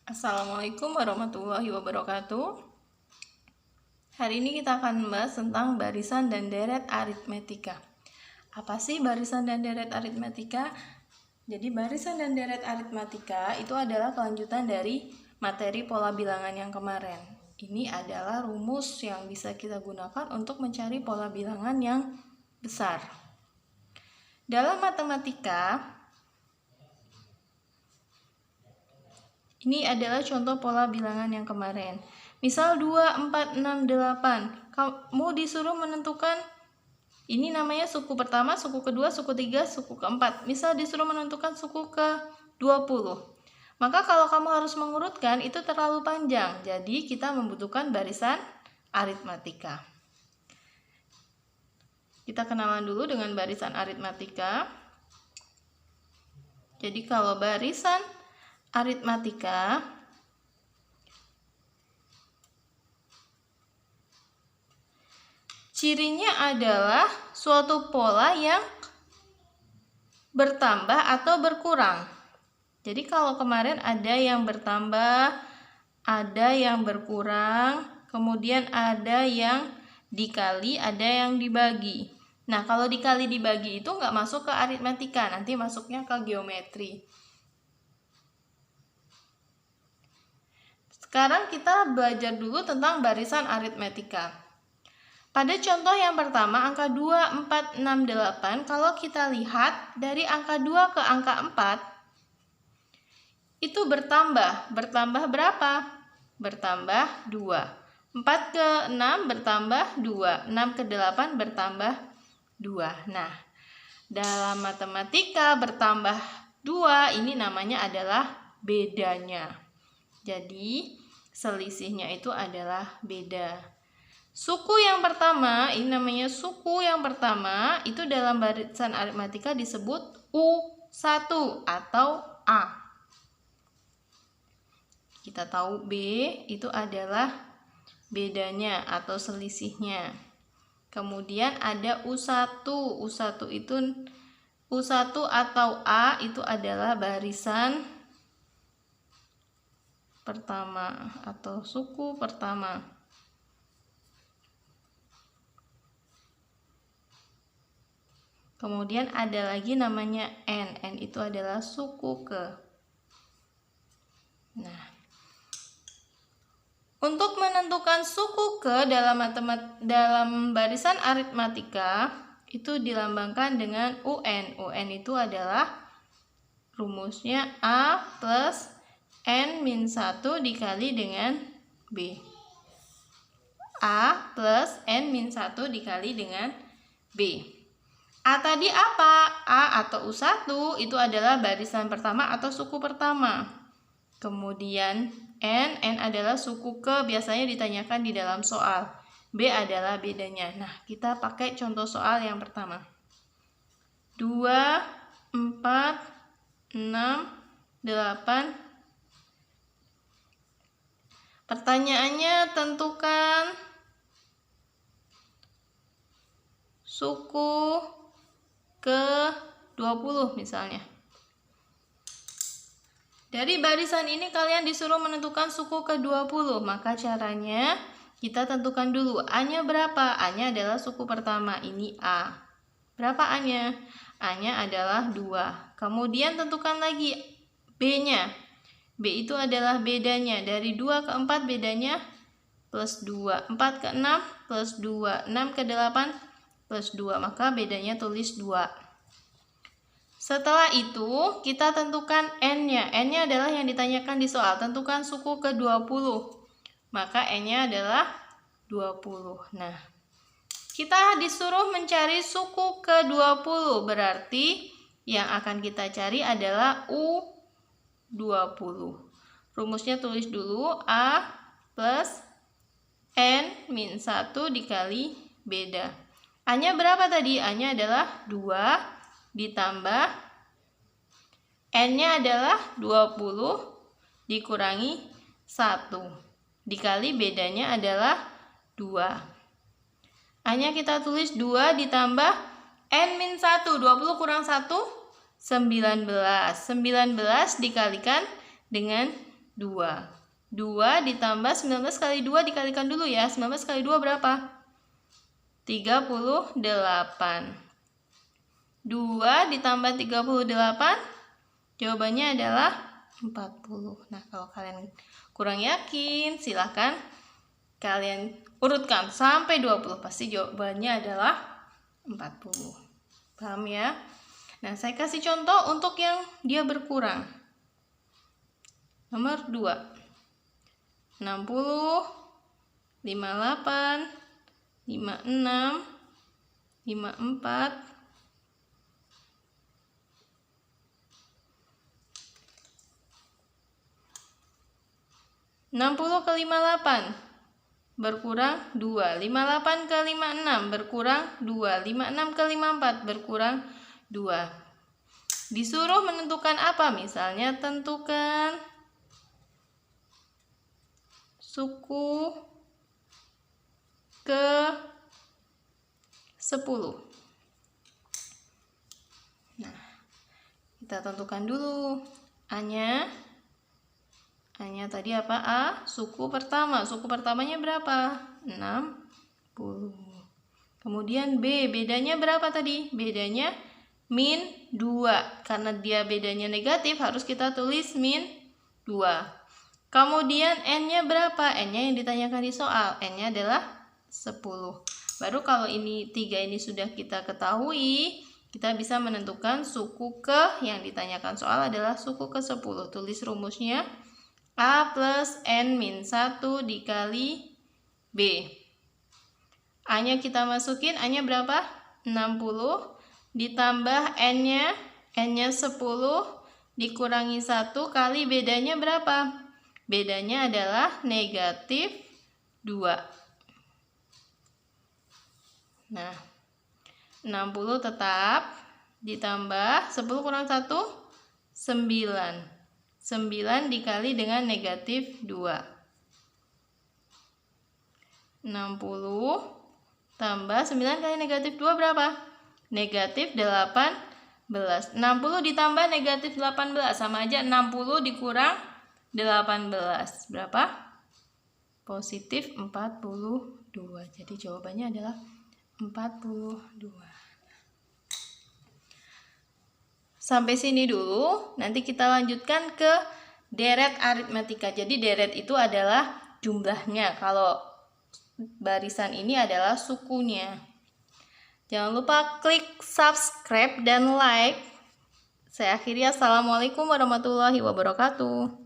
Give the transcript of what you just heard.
Assalamualaikum warahmatullahi wabarakatuh. Hari ini kita akan membahas tentang barisan dan deret aritmetika. Apa sih barisan dan deret aritmetika? Jadi barisan dan deret aritmetika itu adalah kelanjutan dari materi pola bilangan yang kemarin. Ini adalah rumus yang bisa kita gunakan untuk mencari pola bilangan yang besar. Dalam matematika, ini adalah contoh pola bilangan yang kemarin. Misal 2, 4, 6, 8. Kamu disuruh menentukan, ini namanya suku pertama, suku kedua, suku tiga, suku keempat. Misal disuruh menentukan suku ke-20. Maka kalau kamu harus mengurutkan, itu terlalu panjang. Jadi kita membutuhkan barisan aritmatika. Kita kenalan dulu dengan barisan aritmatika. Jadi kalau barisan aritmatika cirinya adalah suatu pola yang bertambah atau berkurang. Jadi kalau kemarin ada yang bertambah, ada yang berkurang, kemudian ada yang dikali, ada yang dibagi. Nah, kalau dikali dibagi itu nggak masuk ke aritmatika, nanti masuknya ke geometri. Sekarang kita belajar dulu tentang barisan aritmetika. Pada contoh yang pertama, angka 2, 4, 6, 8, kalau kita lihat dari angka 2 ke angka 4, itu bertambah. Bertambah berapa? Bertambah 2. 4 ke 6 bertambah 2. 6 ke 8 bertambah 2. Nah, dalam matematika bertambah 2 ini namanya adalah bedanya. Jadi, selisihnya itu adalah beda. Suku yang pertama, ini namanya suku yang pertama, itu dalam barisan aritmatika disebut U1 atau A. Kita tahu B itu adalah bedanya atau selisihnya. Kemudian ada U1. U1 atau A itu adalah barisan pertama atau suku pertama. Kemudian ada lagi namanya N. N itu adalah suku ke. Nah, untuk menentukan suku ke dalam barisan aritmatika itu dilambangkan dengan UN. UN itu adalah rumusnya A plus N-1 dikali dengan B. A plus N-1 dikali dengan B. A tadi apa? A atau U1 itu adalah barisan pertama atau suku pertama. Kemudian N adalah suku ke, biasanya ditanyakan di dalam soal. B adalah bedanya. Nah, kita pakai contoh soal yang pertama. 2, 4, 6, 8. Pertanyaannya, tentukan suku ke-20 misalnya. Dari barisan ini kalian disuruh menentukan suku ke-20, maka caranya kita tentukan dulu A-nya berapa. A-nya adalah suku pertama, ini A. Berapa A-nya? A-nya adalah 2. Kemudian tentukan lagi B-nya. B itu adalah bedanya. Dari 2 ke 4 bedanya plus 2. 4 ke 6 plus 2. 6 ke 8 plus 2. Maka bedanya tulis 2. Setelah itu kita tentukan N-nya. N-nya adalah yang ditanyakan di soal. Tentukan suku ke-20. Maka N-nya adalah 20. Nah, kita disuruh mencari suku ke-20. Berarti yang akan kita cari adalah U20. Rumusnya tulis dulu, A plus N-1 dikali beda. A-nya berapa tadi? A-nya adalah 2 ditambah N-nya adalah 20 dikurangi 1 dikali bedanya adalah 2. A-nya kita tulis 2 ditambah N-1. 20 kurang 1, 19. 19 dikalikan dengan 2. 2 ditambah 19 kali 2 dikalikan dulu ya. 19 kali 2 berapa? 38. 2 ditambah 38, jawabannya adalah 40. Nah, kalau kalian kurang yakin, silahkan kalian urutkan sampai 20. Pasti jawabannya adalah 40. Paham ya? Nah, saya kasih contoh untuk yang dia berkurang. Nomor 2. 60, 58, 56, 54, 60 ke 58 berkurang 2, 58 ke 56 berkurang 2, 56 ke 54 berkurang 2. Disuruh menentukan apa? Misalnya tentukan suku ke 10. Nah, kita tentukan dulu A-nya. A-nya tadi apa? A, suku pertama. Suku pertamanya berapa? 60. Kemudian B, bedanya berapa tadi? Bedanya min 2. Karena dia bedanya negatif, harus kita tulis min 2. Kemudian N-nya berapa? N-nya yang ditanyakan di soal. N-nya adalah 10. Baru kalau ini 3 ini sudah kita ketahui, kita bisa menentukan suku ke yang ditanyakan soal adalah suku ke 10. Tulis rumusnya A plus N min 1 dikali B. A-nya kita masukin, A-nya berapa? 60 ditambah N-nya 10 dikurangi 1 kali bedanya berapa? Bedanya adalah negatif 2. Nah, 60 tetap ditambah 10 kurang 1, 9. 9 dikali dengan negatif 2. 60 tambah 9 kali negatif 2 berapa? Negatif 18. 60 ditambah negatif 18 sama aja 60 dikurang 18. Berapa? Positif 42. Jadi jawabannya adalah 42. Sampai sini dulu, nanti kita lanjutkan ke deret aritmetika. Jadi deret itu adalah jumlahnya, kalau barisan ini adalah sukunya. Jangan lupa klik subscribe dan like. Saya akhiri, assalamualaikum warahmatullahi wabarakatuh.